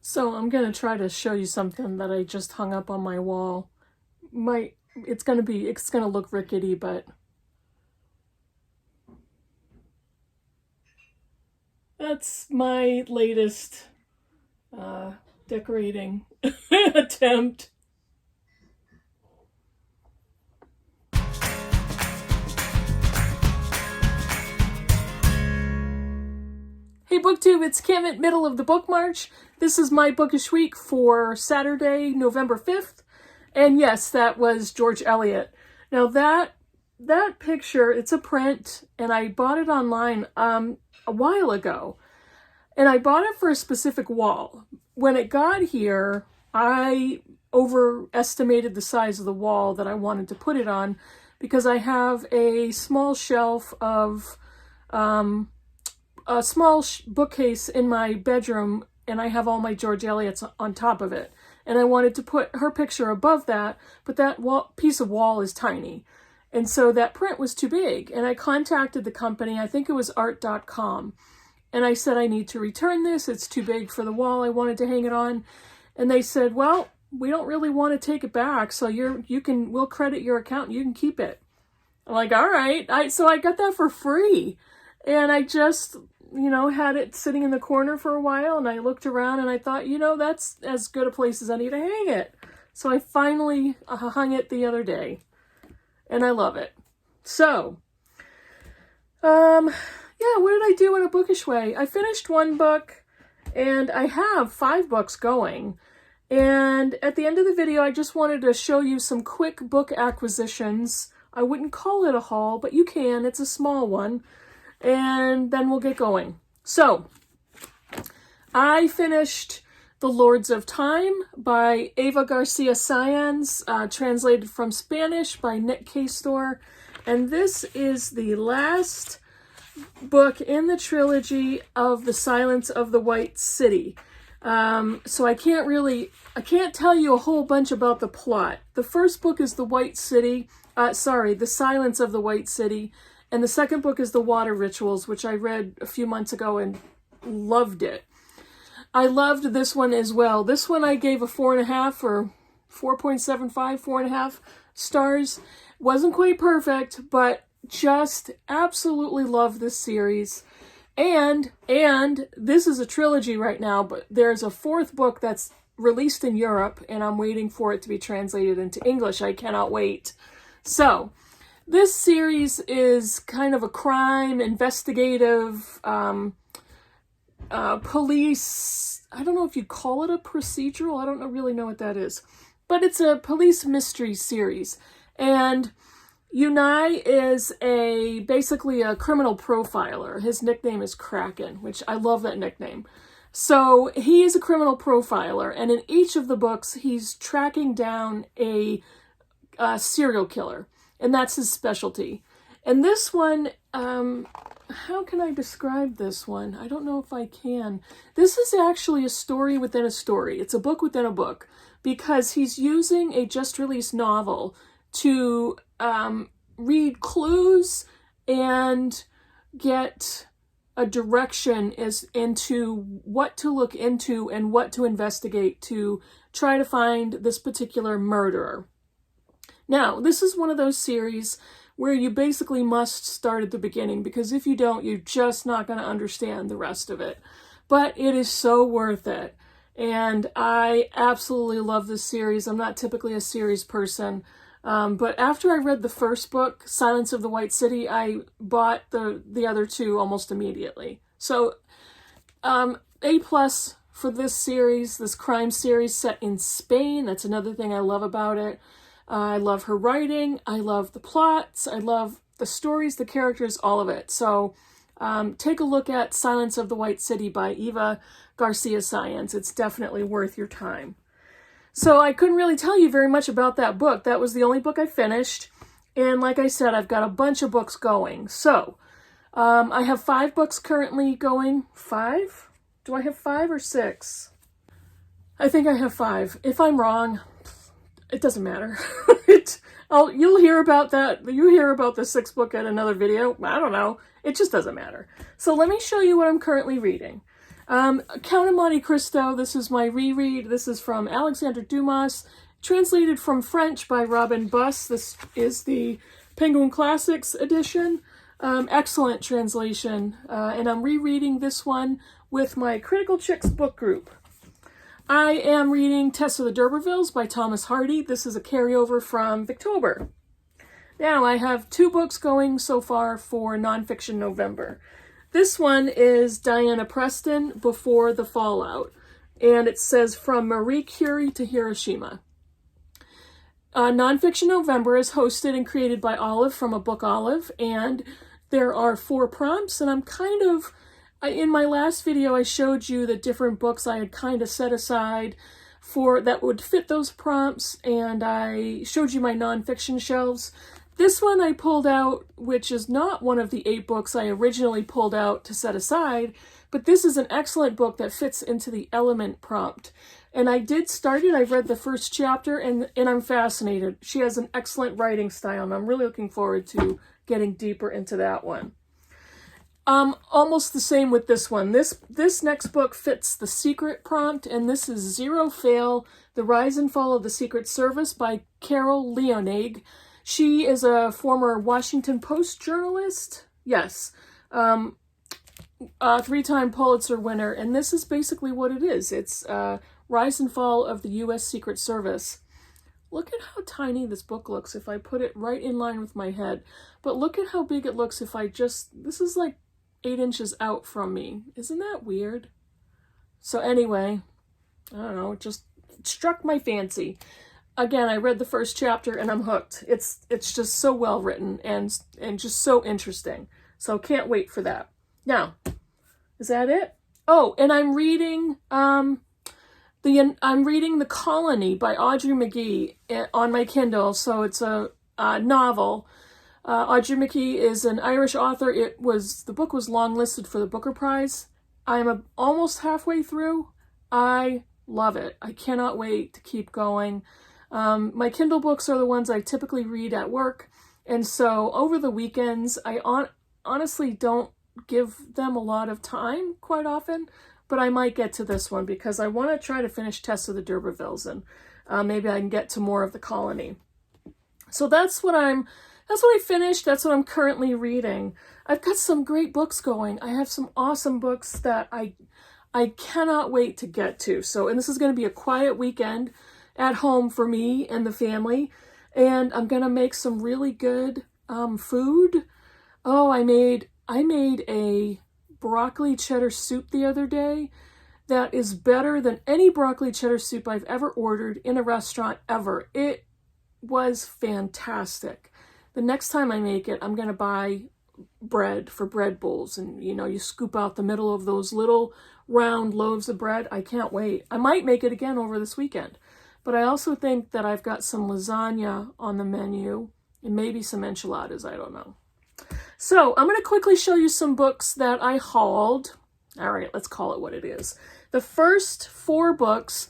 So I'm going to try to show you something that I just hung up on my wall. It's going to look rickety, but that's my latest decorating attempt. Hey Booktube, it's Kim at middle of the book march. This is my bookish week for Saturday, November 5th. And yes, that was George Eliot. Now that picture, it's a print, and I bought it online a while ago. And I bought it for a specific wall. When it got here, I overestimated the size of the wall that I wanted to put it on because I have a small shelf of a small bookcase in my bedroom, and I have all my George Eliot's on top of it. And I wanted to put her picture above that, but that piece of wall is tiny. And so that print was too big. And I contacted the company, I think it was art.com. And I said, I need to return this. It's too big for the wall I wanted to hang it on. And they said, well, we don't really want to take it back. So we'll credit your account and you can keep it. I'm like, all right. So I got that for free. And I just, had it sitting in the corner for a while, and I looked around and I thought, that's as good a place as any to hang it. So I finally hung it the other day, and I love it. So, yeah, what did I do in a bookish way? I finished one book, and I have 5 books going. And at the end of the video, I just wanted to show you some quick book acquisitions. I wouldn't call it a haul, but you can. It's a small one. And then we'll get going. So, I finished The Lords of Time by Eva Garcia Sáenz, translated from Spanish by Nick Castor. And this is the last book in the trilogy of The Silence of the White City. So I can't tell you a whole bunch about the plot. The first book is The Silence of the White City. And the second book is The Water Rituals, which I read a few months ago and loved it. I loved this one as well. This one I gave a 4.5 or 4.75, 4.5 stars. Wasn't quite perfect, but just absolutely love this series. And this is a trilogy right now, but there's a 4th book that's released in Europe, and I'm waiting for it to be translated into English. I cannot wait. So, this series is kind of a crime, investigative, police, I don't know if you'd call it a procedural, I don't really know what that is, but it's a police mystery series. And Unai is basically a criminal profiler. His nickname is Kraken, which I love that nickname. So he is a criminal profiler, and in each of the books, he's tracking down a serial killer. And that's his specialty. And this one, how can I describe this one? I don't know if I can. This is actually a story within a story. It's a book within a book, because he's using a just-released novel to read clues and get a direction into what to look into and what to investigate to try to find this particular murderer. Now, this is one of those series where you basically must start at the beginning, because if you don't, you're just not going to understand the rest of it. But it is so worth it. And I absolutely love this series. I'm not typically a series person. But after I read the first book, Silence of the White City, I bought the other 2 almost immediately. So, A+ for this series, this crime series set in Spain. That's another thing I love about it. I love her writing, I love the plots, I love the stories, the characters, all of it. So take a look at Silence of the White City by Eva Garcia Sáenz. It's definitely worth your time. So I couldn't really tell you very much about that book. That was the only book I finished. And like I said, I've got a bunch of books going. So I have 5 books currently going. 5? Do I have 5 or 6? I think I have 5. If I'm wrong, it doesn't matter. You'll hear about that. You hear about the 6th book at another video. I don't know. It just doesn't matter. So let me show you what I'm currently reading. Count of Monte Cristo, this is my reread. This is from Alexandre Dumas, translated from French by Robin Buss. This is the Penguin Classics edition. Excellent translation. And I'm rereading this one with my Critical Chicks book group. I am reading Tess of the D'Urbervilles by Thomas Hardy. This is a carryover from Booktober. Now, I have 2 books going so far for Nonfiction November. This one is Diana Preston, Before the Fallout, and it says From Marie Curie to Hiroshima. Nonfiction November is hosted and created by Olive from A Book Olive, and there are 4 prompts, and I'm in my last video I showed you the different books I had kind of set aside for that would fit those prompts, and I showed you my nonfiction shelves. This one I pulled out, which is not one of the 8 books I originally pulled out to set aside, but this is an excellent book that fits into the element prompt. And I did start it. I've read the first chapter, and I'm fascinated. She has an excellent writing style, and I'm really looking forward to getting deeper into that one. Almost the same with this one. This next book fits the secret prompt, and this is Zero Fail, The Rise and Fall of the Secret Service by Carol Leonig. She is a former Washington Post journalist. Yes. 3-time Pulitzer winner. And this is basically what it is. It's Rise and Fall of the U.S. Secret Service. Look at how tiny this book looks if I put it right in line with my head. But look at how big it looks if I this is like 8 inches out from me. Isn't that weird? So anyway, I don't know, it just struck my fancy. Again, I read the first chapter and I'm hooked. It's just so well written and just so interesting. So can't wait for that. Now, is that it? Oh, and I'm reading The Colony by Audrey McGee on my Kindle. So it's a novel. Audrey McGee is an Irish author. The book was longlisted for the Booker Prize. I'm almost halfway through. I love it. I cannot wait to keep going. My Kindle books are the ones I typically read at work, and so over the weekends, I honestly don't give them a lot of time quite often, but I might get to this one because I want to try to finish Tess of the D'Urbervilles, and maybe I can get to more of The Colony. So that's what I finished. That's what I'm currently reading. I've got some great books going. I have some awesome books that I cannot wait to get to. And this is going to be a quiet weekend at home for me and the family, and I'm gonna make some really good food. Oh, I made a broccoli cheddar soup the other day that is better than any broccoli cheddar soup I've ever ordered in a restaurant ever. It was fantastic. The next time I make it, I'm gonna buy bread for bread bowls, and you scoop out the middle of those little round loaves of bread. I can't wait. I might make it again over this weekend. But I also think that I've got some lasagna on the menu and maybe some enchiladas, I don't know. So I'm going to quickly show you some books that I hauled. All right, let's call it what it is. The first 4 books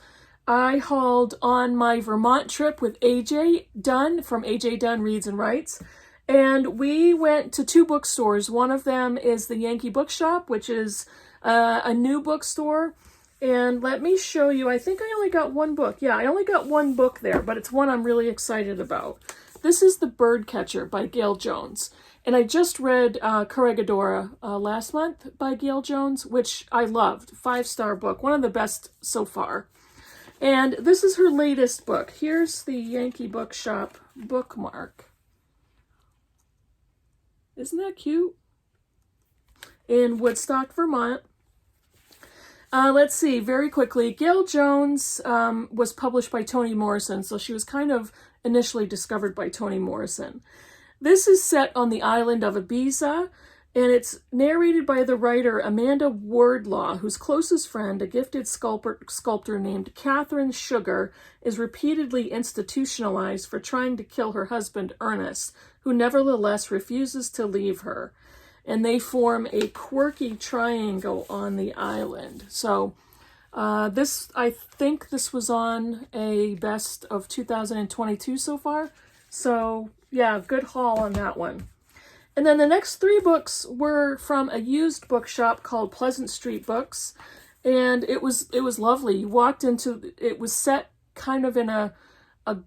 I hauled on my Vermont trip with AJ Dunn from AJ Dunn Reads and Writes. And we went to 2 bookstores. One of them is the Yankee Bookshop, which is a new bookstore. And let me show you, I think I only got 1 book. Yeah, I only got 1 book there, but it's one I'm really excited about. This is The Birdcatcher by Gail Jones. And I just read Corregidora last month by Gail Jones, which I loved. 5-star book, one of the best so far. And this is her latest book. Here's the Yankee Bookshop bookmark. Isn't that cute? In Woodstock, Vermont. Let's see, very quickly. Gail Jones was published by Toni Morrison, so she was kind of initially discovered by Toni Morrison. This is set on the island of Ibiza, and it's narrated by the writer Amanda Wardlaw, whose closest friend, a gifted sculptor named Catherine Sugar, is repeatedly institutionalized for trying to kill her husband, Ernest, who nevertheless refuses to leave her. And they form a quirky triangle on the island. So I think this was on a best of 2022 so far. So yeah, good haul on that one. And then the next 3 books were from a used bookshop called Pleasant Street Books. And it was lovely. You walked into, it was set kind of in a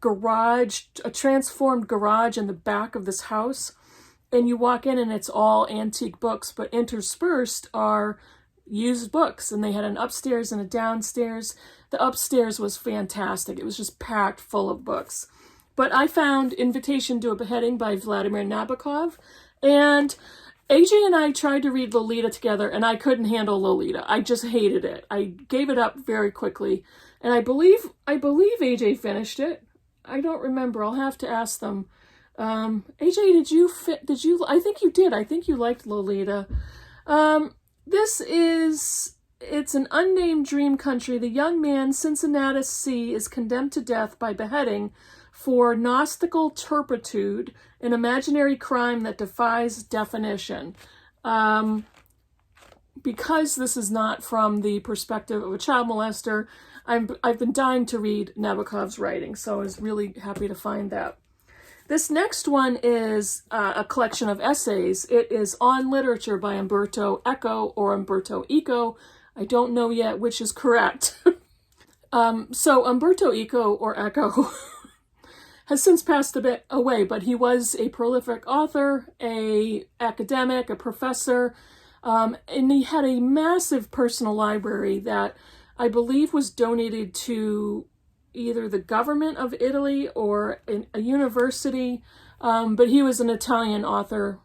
garage, a transformed garage in the back of this house. And you walk in and it's all antique books, but interspersed are used books. And they had an upstairs and a downstairs. The upstairs was fantastic. It was just packed full of books. But I found Invitation to a Beheading by Vladimir Nabokov. And AJ and I tried to read Lolita together, and I couldn't handle Lolita. I just hated it. I gave it up very quickly. And I believe AJ finished it. I don't remember. I'll have to ask them. AJ, did you, I think you did. I think you liked Lolita. It's an unnamed dream country. The young man, Cincinnatus C., is condemned to death by beheading for Gnostical turpitude, an imaginary crime that defies definition. Because this is not from the perspective of a child molester, I've been dying to read Nabokov's writing, so I was really happy to find that. This next one is a collection of essays. It is On Literature by Umberto Eco or Umberto Eco. I don't know yet which is correct. So Umberto Eco or Eco has since passed away, but he was a prolific author, a academic, a professor, and he had a massive personal library that I believe was donated to either the government of Italy or a university, but he was an Italian author,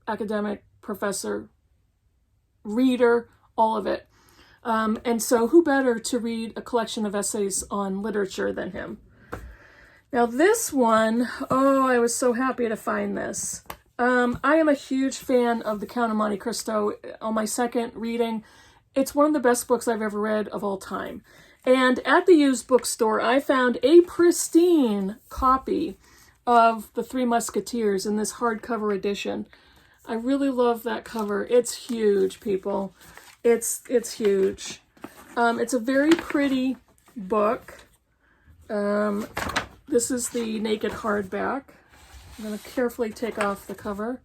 academic, professor, reader, all of it. And so who better to read a collection of essays on literature than him? Now this one, oh, I was so happy to find this. I am a huge fan of The Count of Monte Cristo. On my second reading, it's one of the best books I've ever read of all time. And at the used bookstore, I found a pristine copy of The Three Musketeers in this hardcover edition. I really love that cover. It's huge, people. It's huge. It's a very pretty book. This is the naked hardback. I'm going to carefully take off the cover.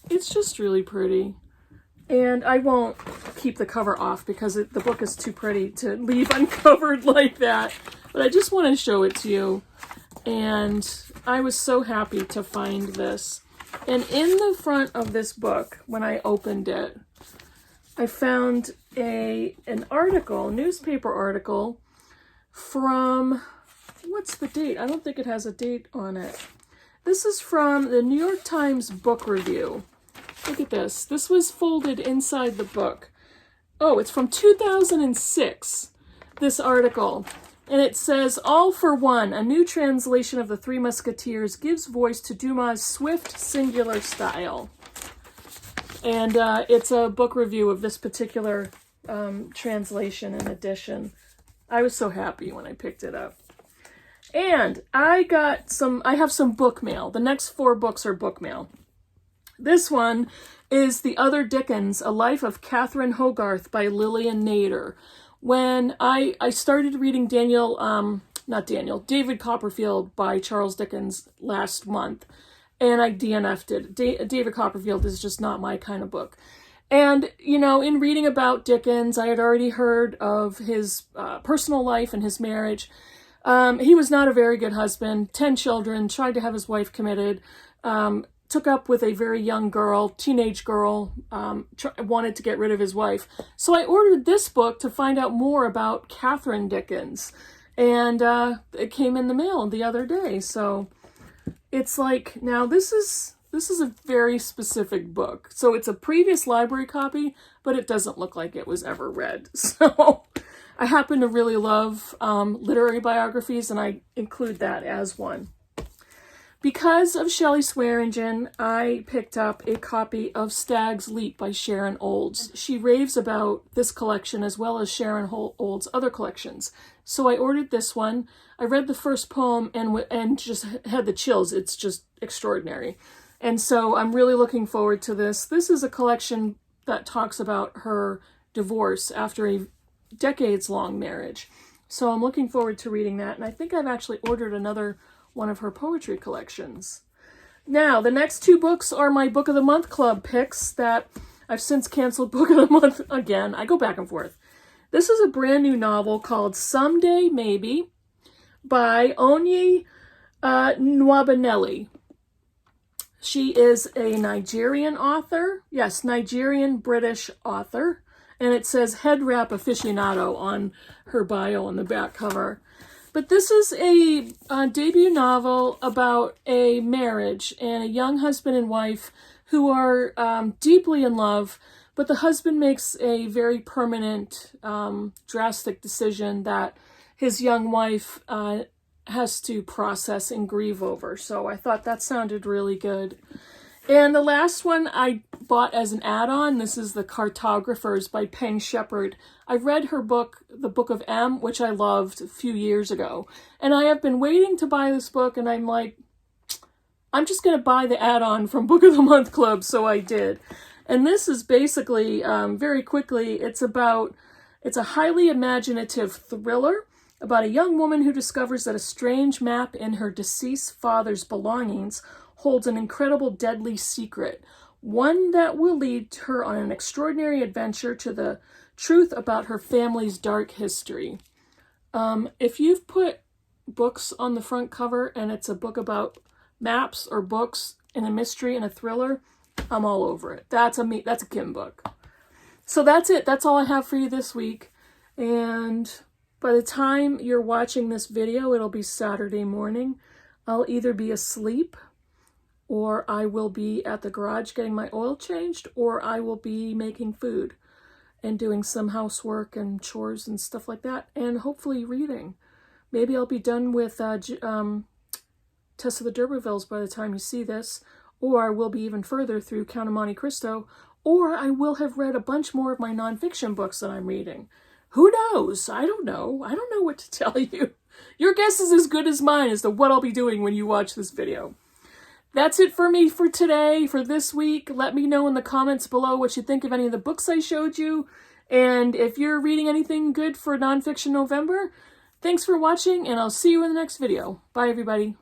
It's just really pretty. And I won't keep the cover off because the book is too pretty to leave uncovered like that. But I just want to show it to you. And I was so happy to find this. And in the front of this book, when I opened it, I found an article, a newspaper article from, what's the date? I don't think it has a date on it. This is from the New York Times Book Review. Look at this. This was folded inside the book. Oh, it's from 2006, this article. And it says, All for One, a new translation of The Three Musketeers gives voice to Dumas' swift, singular style. And it's a book review of this particular translation and edition. I was so happy when I picked it up. And I have some book mail. The next 4 books are book mail. This one is The Other Dickens, A Life of Catherine Hogarth by Lillian Nader. When I started reading David Copperfield by Charles Dickens last month, and I DNF'd it. David Copperfield is just not my kind of book. And, you know, in reading about Dickens, I had already heard of his personal life and his marriage. He was not a very good husband, 10 children, tried to have his wife committed, took up with a very young girl, teenage girl, wanted to get rid of his wife. So I ordered this book to find out more about Catherine Dickens. And it came in the mail the other day. So it's like, now this is a very specific book. So it's a previous library copy, but it doesn't look like it was ever read. So I happen to really love literary biographies, and I include that as one. Because of Shelley Swearingen, I picked up a copy of Stag's Leap by Sharon Olds. She raves about this collection as well as Sharon Olds' other collections. So I ordered this one. I read the first poem and just had the chills. It's just extraordinary. And so I'm really looking forward to this. This is a collection that talks about her divorce after a decades-long marriage. So I'm looking forward to reading that. And I think I've actually ordered another one of her poetry collections. Now, the next 2 books are my Book of the Month Club picks that I've since canceled Book of the Month again. I go back and forth. This is a brand new novel called Someday Maybe by Onyi Nwabaneli. She is a Nigerian author. Yes, Nigerian-British author. And it says head wrap aficionado on her bio on the back cover. But this is a debut novel about a marriage and a young husband and wife who are deeply in love, but the husband makes a very permanent, drastic decision that his young wife has to process and grieve over. So I thought that sounded really good. And the last one I bought as an add-on. This is The Cartographers by Pen Shepherd. I read her book, The Book of M, which I loved a few years ago. And I have been waiting to buy this book, and I'm like, I'm just going to buy the add-on from Book of the Month Club, so I did. And this is basically, very quickly, it's a highly imaginative thriller about a young woman who discovers that a strange map in her deceased father's belongings holds an incredible deadly secret, one that will lead her on an extraordinary adventure to the truth about her family's dark history. If you've put books on the front cover and it's a book about maps or books and a mystery and a thriller, I'm all over it. That's a Kim book. So that's it. That's all I have for you this week. And by the time you're watching this video, it'll be Saturday morning. I'll either be asleep, or I will be at the garage getting my oil changed, or I will be making food and doing some housework and chores and stuff like that, and hopefully reading. Maybe I'll be done with Tess of the D'Urbervilles by the time you see this, or I will be even further through Count of Monte Cristo, or I will have read a bunch more of my nonfiction books that I'm reading. Who knows? I don't know. I don't know what to tell you. Your guess is as good as mine as to what I'll be doing when you watch this video. That's it for me for today, for this week. Let me know in the comments below what you think of any of the books I showed you. And if you're reading anything good for Nonfiction November, thanks for watching, and I'll see you in the next video. Bye, everybody.